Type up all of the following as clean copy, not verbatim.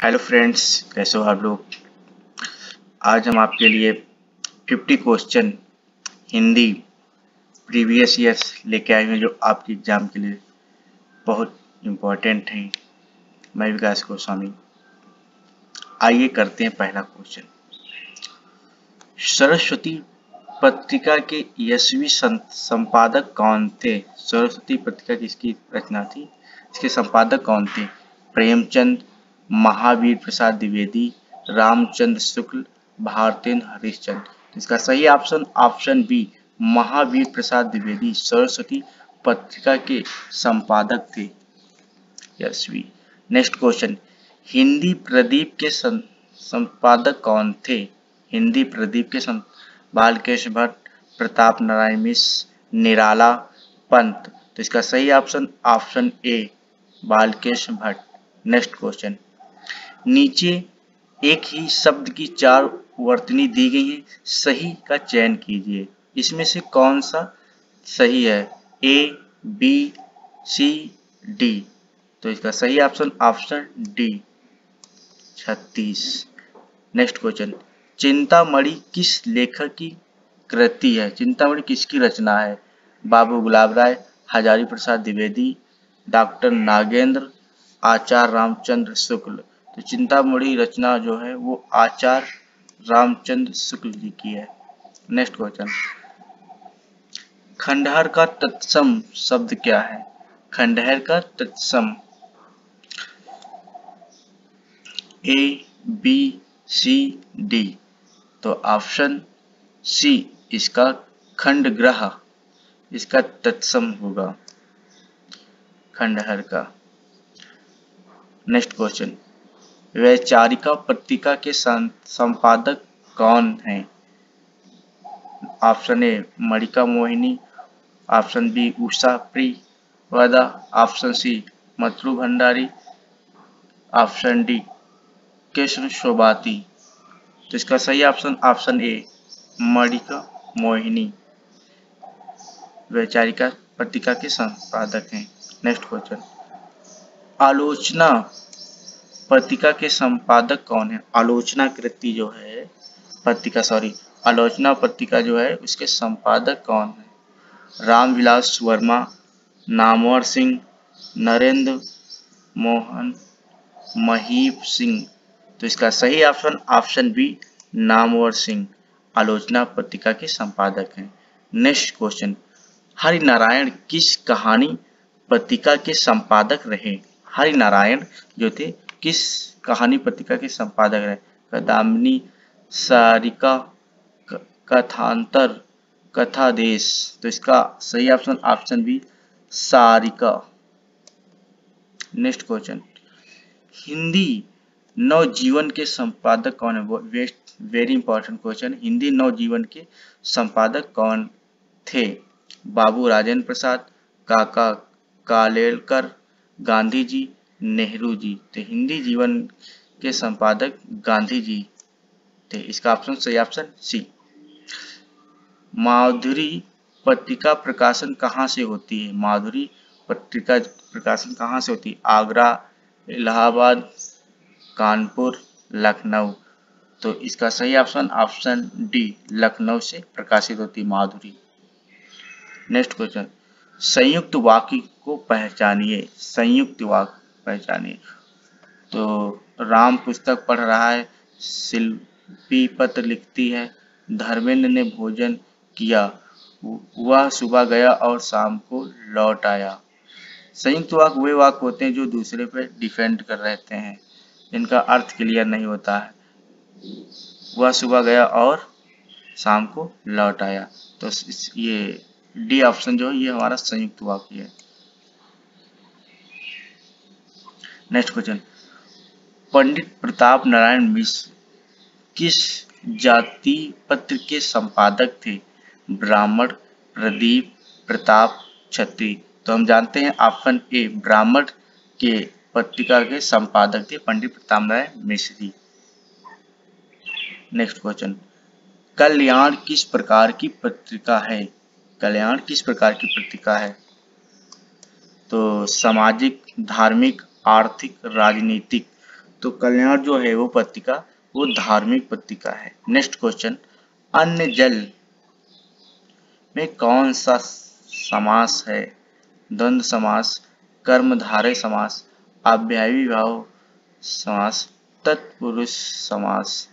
Hello friends, कैसे हो आप लोग। आज हम आपके लिए 50 क्वेश्चन हिंदी प्रीवियस ईयर्स लेके आए हैं जो आपके एग्जाम के लिए बहुत इम्पोर्टेंट हैं। मैं विकास गोस्वामी। आइए करते हैं पहला क्वेश्चन। सरस्वती पत्रिका के यशस्वी संपादक कौन थे। सरस्वती पत्रिका किसकी रचना थी, इसके संपादक कौन थे। प्रेमचंद, महावीर प्रसाद द्विवेदी, रामचंद्र शुक्ल, भारतेंद्र हरिश्चंद्र। इसका सही ऑप्शन बी, महावीर प्रसाद द्विवेदी सरस्वती पत्रिका के संपादक थे यशस्वी। Next question. हिंदी प्रदीप के संपादक कौन थे। हिंदी प्रदीप के बालकेश भट्ट, प्रताप नारायण मिश्र, निराला पंत। तो इसका सही option A, Balkesh Bhatt. Next question. नीचे एक ही शब्द की 4 वर्तनी दी गई है, सही का चयन कीजिए। इसमें से कौन सा सही है, ए, बी, सी, डी। तो इसका सही option D, 36। Next question. Chintamani किस लेखक की कृति है। चिंतामणि किसकी रचना है। बाबू गुलाब राय, हजारी प्रसाद द्विवेदी, डॉक्टर नागेंद्र, आचार्य रामचंद्र शुक्ल। तो चिंतामणि रचना जो है वो आचार्य रामचंद्र शुक्ल जी की है। Next question. खंडहर का तत्सम शब्द क्या है। खंडहर का तत्सम ए, बी, सी, डी। तो ऑप्शन सी, इसका खंडग्राह इसका तत्सम होगा, खंडहर का। Next question. वैचारिका पत्रिका के संपादक कौन हैं। Option A, Manika Mohini, option B, Usha Priyavada, option C, मतलू भंडारी, ऑप्शन डी, कृष्ण शोभाती। तो इसका सही ऑप्शन ए, मणिका मोहिनी वैचारिका पत्रिका के संपादक हैं। Next question. आलोचना पत्रिका के संपादक कौन है। आलोचना कृति जो है पत्रिका, आलोचना पत्रिका जो है उसके संपादक कौन है। रामविलास वर्मा, नामवर सिंह, नरेंद्र मोहन, महीप सिंह। तो इसका सही ऑप्शन बी, नामवर सिंह आलोचना पत्रिका के संपादक हैं। Next question. हरिनारायण किस कहानी पत्रिका के संपादक रहे। हरिनारायण जो थे किस कहानी पत्रिका के संपादक रहे। कदामिनी, सारिका, कथांतर, कथादेश। तो इसका सही option B, Sarika. Next question. Hindi Navjivan के संपादक कौन है। Very important question. Hindi Navjivan के संपादक कौन थे। बाबू राजेंद्र प्रसाद, काका कालेलकर, गांधी जी, नेहरू जी। तो हिंदी जीवन के संपादक गांधी जी थे। इसका सही ऑप्शन सी। माधुरी पत्रिका प्रकाशन कहाँ से होती है। माधुरी पत्रिका प्रकाशन कहाँ से होती है। आगरा, इलाहाबाद, कानपुर, लखनऊ। तो इसका सही ऑप्शन डी, लखनऊ से प्रकाशित होती माधुरी। Next question. संयुक्त वाक्य को पहचानिए। संयुक्त वाक्य पहचानिए। तो राम पुस्तक पढ़ रहा है, शिल्पी पत्र लिखती है, धर्मेंद्र ने भोजन किया, वह सुबह गया और शाम को लौट आया। संयुक्त वाक्य वे वाक्य होते हैं जो दूसरे पे डिपेंड कर रहते हैं, इनका अर्थ क्लियर नहीं होता है। वह सुबह गया और शाम को लौट आया। तो ये डी ऑप्शन जो है ये हमारा संयुक्त वाक्य है। Next question. पंडित प्रताप नारायण मिश्र किस जाति पत्र के संपादक थे। ब्राह्मण, प्रदीप, प्रताप, क्षत्रिय। तो हम जानते हैं ऑप्शन ए, ब्राह्मण के पत्रिका के संपादक थे पंडित प्रताप नारायण मिश्र जी। Next question. कल्याण किस प्रकार की पत्रिका है। कल्याण किस प्रकार की पत्रिका है। तो सामाजिक, धार्मिक, आर्थिक, राजनीतिक। तो कल्याण जो है वो पत्रिका वो धार्मिक पत्रिका है। नेक्स्ट क्वेश्चन, अन्न जल में कौन सा समास है? द्वंद्व समास, कर्मधारय समास, अव्ययी भाव समास, तत्पुरुष समास।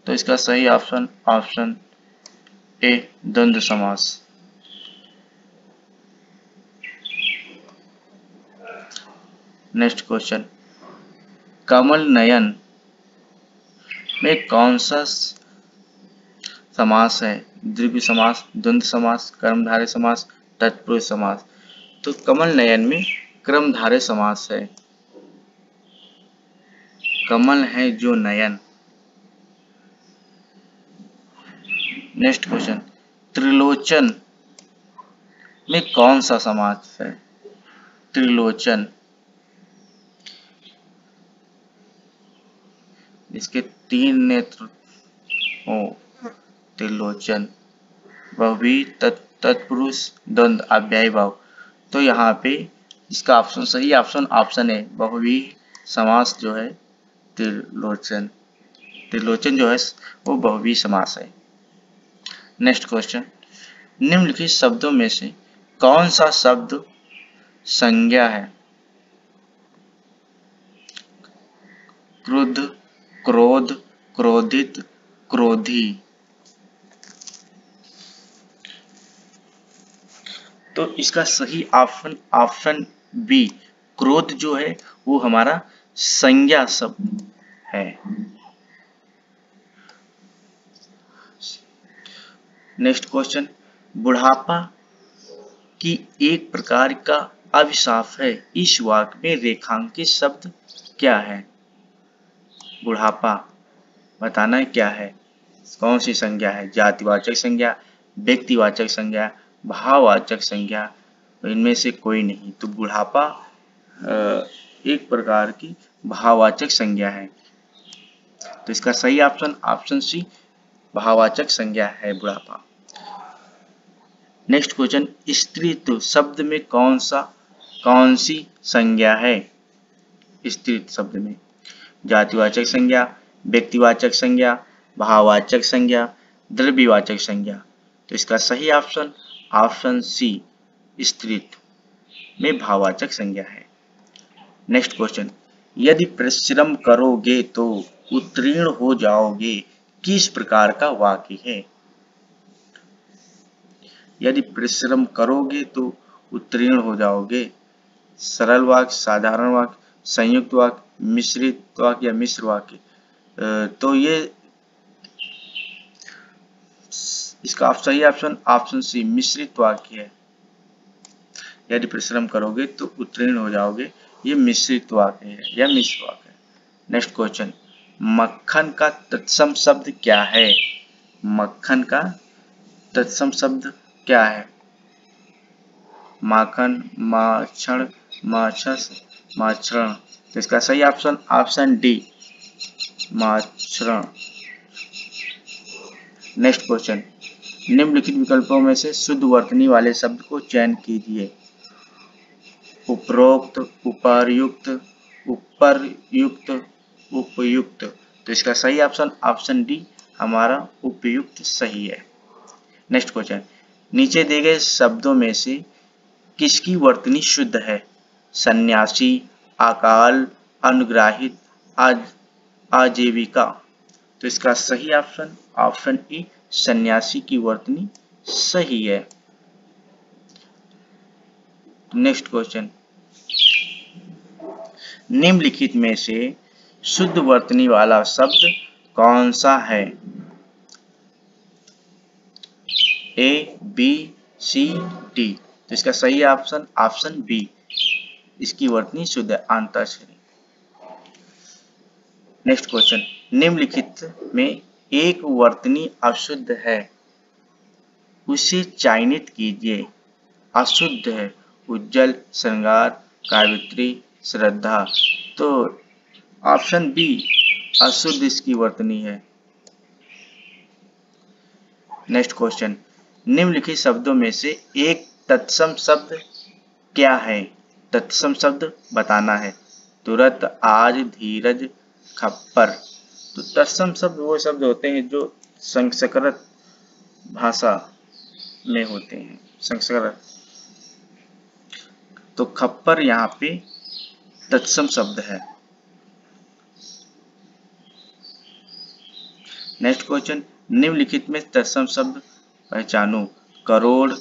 तो इसका सही ऑप्शन ऑप्शन ए द्वंद्व समास। नेक्स्ट क्वेश्चन, कमल नयन में कौन सा समास है? द्विगु समास, द्वंद्व समास, कर्मधारय समास, तत्पुरुष समास। तो कमल नयन में कर्मधारय समास है। कमल है जो नयन। नेक्स्ट क्वेश्चन, त्रिलोचन में कौन सा समास है? त्रिलोचन, इसके 3 नेत्र हो। त्रिलोचन, बहुवी, तत्पुरुष, द्वंद्व, अव्ययी भाव। तो यहाँ पे इसका ऑप्शन सही ऑप्शन ऑप्शन है बहुवी समास जो है त्रिलोचन। त्रिलोचन जो है वो बहुवी समास है। नेक्स्ट क्वेश्चन, निम्नलिखित शब्दों में से कौन सा शब्द संज्ञा है? क्रुद्ध, क्रोध, क्रोधित, क्रोधी। तो इसका सही ऑप्शन ऑप्शन बी, क्रोध जो है वो हमारा संज्ञा शब्द है। नेक्स्ट क्वेश्चन, बुढ़ापा की एक प्रकार का अभिशाप है, इस वाक्य में रेखांकित शब्द क्या है? बुढ़ापा बताना है क्या है, कौन सी संज्ञा है? जातिवाचक संज्ञा, व्यक्तिवाचक संज्ञा, भाववाचक संज्ञा। तो इनमें से कोई नहीं। तो बुढ़ापा एक प्रकार की भाववाचक संज्ञा है। तो इसका सही ऑप्शन ऑप्शन सी, भाववाचक संज्ञा है बुढ़ापा। नेक्स्ट क्वेश्चन, स्त्रीत्व शब्द में कौन सी संज्ञा है? स्त्रीत्व शब्द में जातिवाचक संज्ञा, व्यक्तिवाचक संज्ञा, भाववाचक संज्ञा, द्रव्यवाचक संज्ञा। तो इसका सही ऑप्शन ऑप्शन सी, स्त्रीत्व में भाववाचक संज्ञा है। नेक्स्ट क्वेश्चन, यदि परिश्रम करोगे तो उत्तीर्ण हो जाओगे, किस प्रकार का वाक्य है? यदि परिश्रम करोगे तो उत्तीर्ण हो जाओगे। सरल वाक्य, साधारण वाक्य, संयुक्त वाक्य, मिश्रित वाक्य या मिश्र वाक्य। तो ये इसका सही ऑप्शन ऑप्शन सी, मिश्रित वाक्य है। यदि परिश्रम करोगे तो उत्तीर्ण हो जाओगे, ये मिश्रित वाक्य है या मिश्र वाक्य है। नेक्स्ट क्वेश्चन, मक्खन का तत्सम शब्द क्या है? मक्खन का तत्सम शब्द क्या है? माखन, माछण, माछस, माछरण। तो इसका सही ऑप्शन ऑप्शन डी, माछरण। नेक्स्ट क्वेश्चन, निम्नलिखित विकल्पों में से शुद्ध वर्तनी वाले शब्द को चयन कीजिए। उपरोक्त, उपर्युक्त, उपरयुक्त, उपयुक्त। तो इसका सही ऑप्शन ऑप्शन डी, हमारा उपयुक्त सही है। नेक्स्ट क्वेश्चन, नीचे दिए गए शब्दों में से किसकी वर्तनी शुद्ध है? सन्यासी, अकाल, अनुग्राहित, आजीविका। तो इसका सही ऑप्शन ऑप्शन ई, सन्यासी की वर्तनी सही है। नेक्स्ट क्वेश्चन, निम्नलिखित में से शुद्ध वर्तनी वाला शब्द कौन सा है? ए, बी, सी, डी। तो इसका सही ऑप्शन ऑप्शन बी, इसकी वर्तनी शुद्ध है, अंताक्षरी। नेक्स्ट क्वेश्चन, निम्नलिखित में एक वर्तनी अशुद्ध है, उसे चयनित कीजिए। अशुद्ध है, उज्जवल, श्रृंगार, काव्यत्री, श्रद्धा। तो ऑप्शन बी, अशुद्ध इसकी वर्तनी है। नेक्स्ट क्वेश्चन, निम्नलिखित शब्दों में से एक तत्सम शब्द क्या है? तत्सम शब्द बताना है। तुरंत, आज, धीरज, खप्पर। तो तत्सम शब्द वो शब्द होते हैं जो संस्कृत भाषा में होते हैं, संस्कृत। तो खप्पर यहाँ पे तत्सम शब्द है। नेक्स्ट क्वेश्चन, निम्नलिखित में तत्सम शब्द पहचानो। करोड़,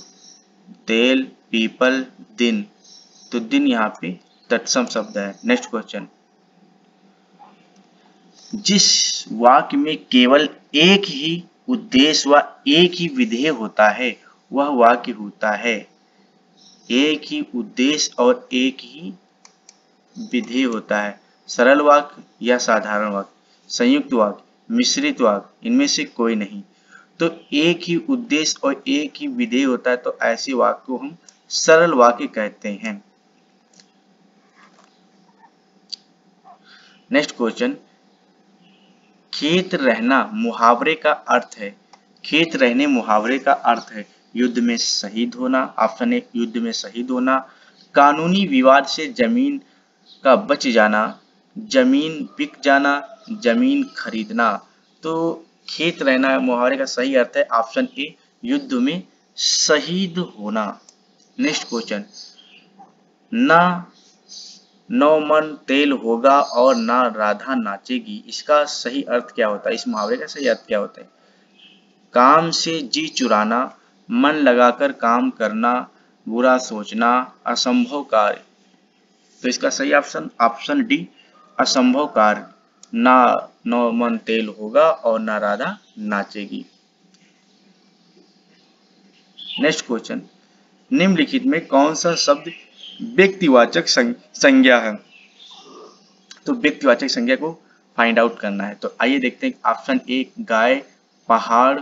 तेल, पीपल, दिन। तो दिन यहाँ पे तत्सम शब्द है। नेक्स्ट क्वेश्चन, जिस वाक्य में केवल एक ही उद्देश्य व एक ही विधेय होता है वह वाक्य होता है। एक ही उद्देश्य और एक ही विधेय होता है। सरल वाक्य या साधारण वाक्य, संयुक्त वाक्य, मिश्रित वाक्य, इनमें से कोई नहीं। तो एक ही उद्देश्य और एक ही विधेय होता है तो ऐसे वाक्य को हम सरल वाक्य कहते हैं। नेक्स्ट क्वेश्चन, खेत रहना मुहावरे का अर्थ है। खेत रहने मुहावरे का अर्थ है युद्ध में शहीद होना। ऑप्शन ए, युद्ध में शहीद होना। कानूनी विवाद से जमीन का बच जाना, जमीन बिक जाना, जमीन खरीदना। तो खेत रहना मुहावरे का सही अर्थ है ऑप्शन ए, युद्ध में शहीद होना। नेक्स्ट क्वेश्चन, ना 9 मन तेल होगा और ना राधा नाचेगी, इसका सही अर्थ क्या होता है? इस मुहावरे का सही अर्थ क्या होता है? काम से जी चुराना, मन लगाकर काम करना, बुरा सोचना, असंभव कार्य। तो इसका सही ऑप्शन ऑप्शन डी, असंभव कार्य। ना 9 मन तेल होगा और ना राधा नाचेगी। नेक्स्ट क्वेश्चन, निम्नलिखित में कौन सा शब्द व्यक्तिवाचक संज्ञा है? तो व्यक्तिवाचक संज्ञा को फाइंड आउट करना है। तो आइए देखते हैं। ऑप्शन ए, गाय, पहाड़,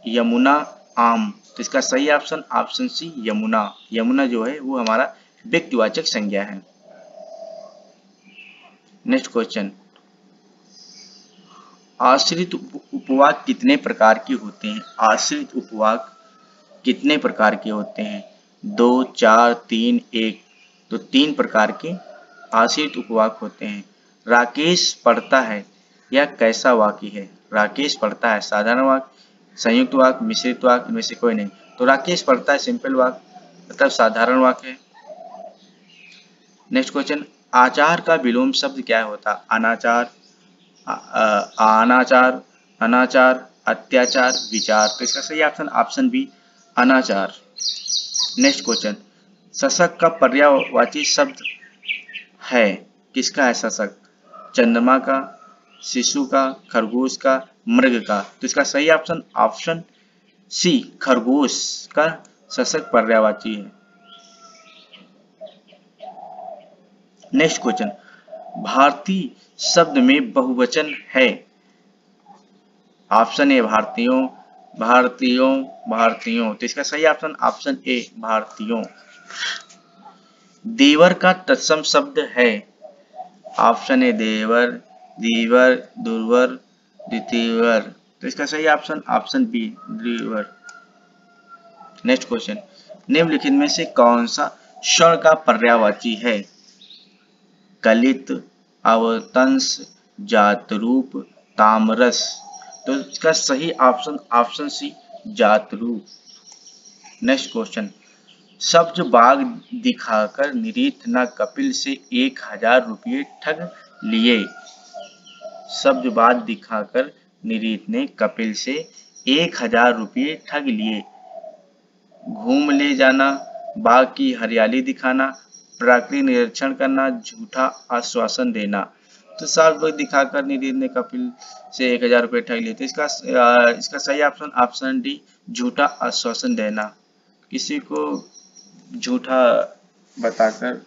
यमुना, आम। तो इसका सही option option C, Yamuna. Yamuna जो है वो हमारा व्यक्तिवाचक संज्ञा है। नेक्स्ट क्वेश्चन, आश्रित उपवाक कितने प्रकार के होते हैं? आश्रित उपवाक कितने प्रकार के होते हैं? 2, 4, 3, 1। तो 3 प्रकार के आश्रित उपवाक होते हैं। राकेश पढ़ता है, यह कैसा वाक्य है? राकेश पढ़ता है साधारण वाक्य, संयुक्त वाक्य, मिश्रित वाक्य, इनमें से कोई नहीं। तो राकेश पढ़ता है सिंपल वाक्य मतलब साधारण वाक्य है। नेक्स्ट क्वेश्चन, आचार का विलोम शब्द क्या होता? अनाचार, अनाचार, अनाचार, अत्याचार, विचार। तो इसका सही ऑप्शन ऑप्शन बी, अनाचार। नेक्स्ट क्वेश्चन, शशक का पर्यायवाची शब्द है, किसका है शशक? चंद्रमा का, शिशु का, खरगोश का, मृग का। तो इसका सही ऑप्शन ऑप्शन सी, खरगोश का शशक पर्यायवाची है। नेक्स्ट क्वेश्चन, भारतीय शब्द में बहुवचन है। ऑप्शन ए, भारतीयों, भारतीयों, भारतीयों। तो इसका सही ऑप्शन ऑप्शन ए, भारतीयों। देवर का तत्सम शब्द है। ऑप्शन ए, देवर, दीवर, दुर्वर, द्वितीवर। तो इसका सही ऑप्शन ऑप्शन बी, द्विवर। नेक्स्ट क्वेश्चन, निम्नलिखित में से कौन सा स्वर्ण का पर्यायवाची है? कलित, अवतंस, जातरूप, तामरस। तो इसका सही ऑप्शन ऑप्शन सी, जातरूप। नेक्स्ट क्वेश्चन, सब्ज बाग दिखाकर निरीथ न कपिल से 1000 रुपये ठग लिए। सब्ज बाग दिखाकर निरीथ ने कपिल से 1000 रुपये ठग लिए। घूम ले जाना, बाग की हरियाली दिखाना, प्राकृतिक निरीक्षण करना, झूठा आश्वासन देना। तो साल बाग दिखाकर निरीथ ने कपिल से 1000 रुपये ठग लिए। तो इसका सही ऑप्शन ऑप्शन डी, झूठा आश्वासन देना, किसी को झूठा बताकर।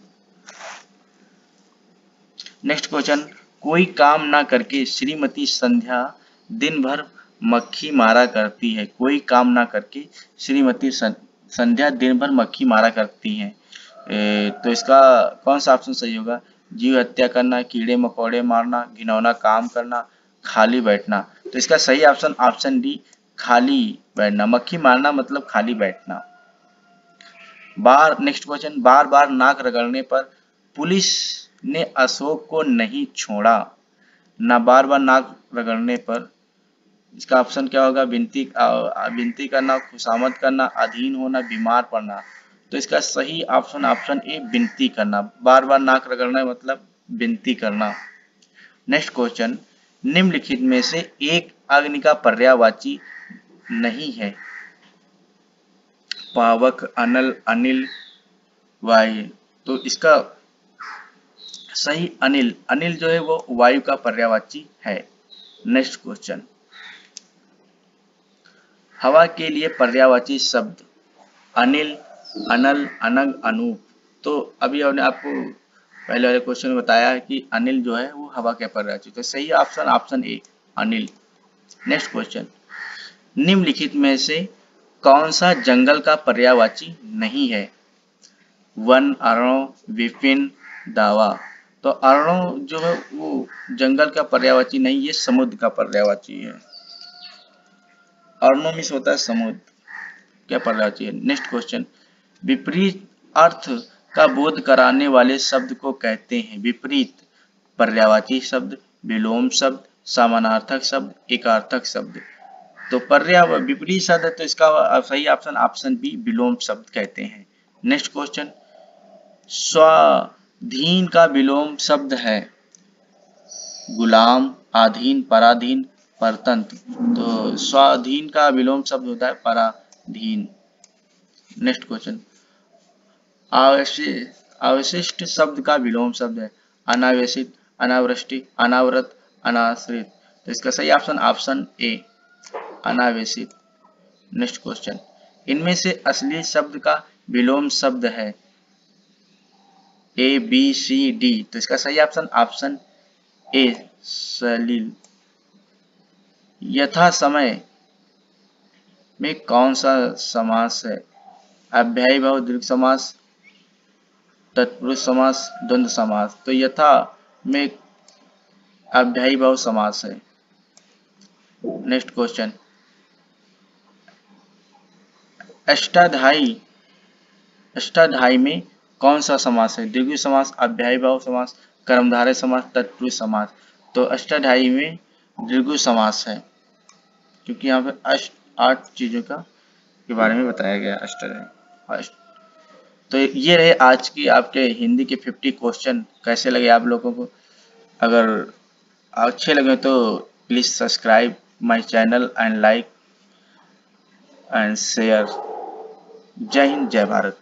नेक्स्ट क्वेश्चन, कोई काम ना करके श्रीमती संध्या दिन भर मक्खी मारा करती है। कोई काम ना करके श्रीमती संध्या दिन भर मक्खी मारा करती हैं। तो इसका कौन सा ऑप्शन सही होगा? जीव हत्या करना, कीड़े मकोड़े मारना, घिनौना काम करना, खाली बैठना। तो इसका सही ऑप्शन ऑप्शन डी, खाली बैठना। मक्खी मारना मतलब खाली बैठना। नेक्स्ट क्वेश्चन, बार बार नाक रगड़ने पर पुलिस ने अशोक को नहीं छोड़ा। ना बार बार नाक रगड़ने पर। इसका ऑप्शन क्या होगा? विनती करना, खुशामद करना, अधीन होना, बीमार पड़ना। तो इसका सही ऑप्शन ऑप्शन ए विनती करना। बार बार नाक रगड़ना मतलब विनती करना। नेक्स्ट क्वेश्चन, निम्नलिखित में से एक अग्नि का पर्यायवाची नहीं है। पावक, अनल, अनिल, वायु। तो इसका सही अनिल। अनिल जो है वो वायु का पर्यायवाची है। नेक्स्ट क्वेश्चन, हवा के लिए पर्यायवाची शब्द अनिल, अनल, अनग, अनूप। तो अभी हमने आपको पहले वाले क्वेश्चन में बताया है कि अनिल जो है वो हवा के पर्यायवाची। तो सही ऑप्शन ऑप्शन ए अनिल। नेक्स्ट क्वेश्चन, निम्नलिखित में से कौन सा जंगल का पर्यायवाची नहीं है? वन, अरणों, विपिन, दावा। तो अरणों जो है वो जंगल का पर्यायवाची नहीं, ये समुद्र का पर्यायवाची है। अरणों में होता है समुद्र, क्या पर्यायवाची है। नेक्स्ट क्वेश्चन, विपरीत अर्थ का बोध कराने वाले शब्द को कहते हैं। विपरीत पर्यायवाची शब्द, विलोम शब्द, समानार्थक शब्द, एकार्थक शब्द। तो विपरीत शब्द है तो इसका सही ऑप्शन ऑप्शन बी विलोम शब्द कहते हैं। नेक्स्ट क्वेश्चन, स्वाधीन का विलोम शब्द है गुलाम, आधीन, पराधीन, परतंत्र। तो स्वाधीन का विलोम शब्द होता है पराधीन। नेक्स्ट क्वेश्चन, अवशिष्ट शब्द का विलोम शब्द है अनावशित, अनावृष्टि, अनावृत, अनाश्रित। तो इसका सही ऑप्शन ऑप्शन ए अनावशित। नेक्स्ट क्वेश्चन, इनमें से असली शब्द का विलोम शब्द है ए, बी, सी, डी। तो इसका सही ऑप्शन ऑप्शन ए सलील। यथा समय में कौन सा समास है? अव्ययी भाव, दीर्घ समास, तत्पुरुष समास, द्वंद्व समास। तो यथा में अव्ययी भाव समास है। नेक्स्ट क्वेश्चन, अष्टाध्यायी अष्टाध्यायी में कौन सा समास है? द्विगु समास, अव्ययी भाव समास, कर्मधारय समास, तत्पुरुष समास। तो अष्टाध्यायी में द्विगु समास है क्योंकि यहाँ पे 8 चीजों के बारे में बताया गया अष्टाध्यायी। तो ये रहे आज की आपके हिंदी के 50 क्वेश्चन। कैसे लगे आप लोगों को? अगर अच्छे लगे तो please subscribe my channel and like and share. जय हिंद, जय भारत।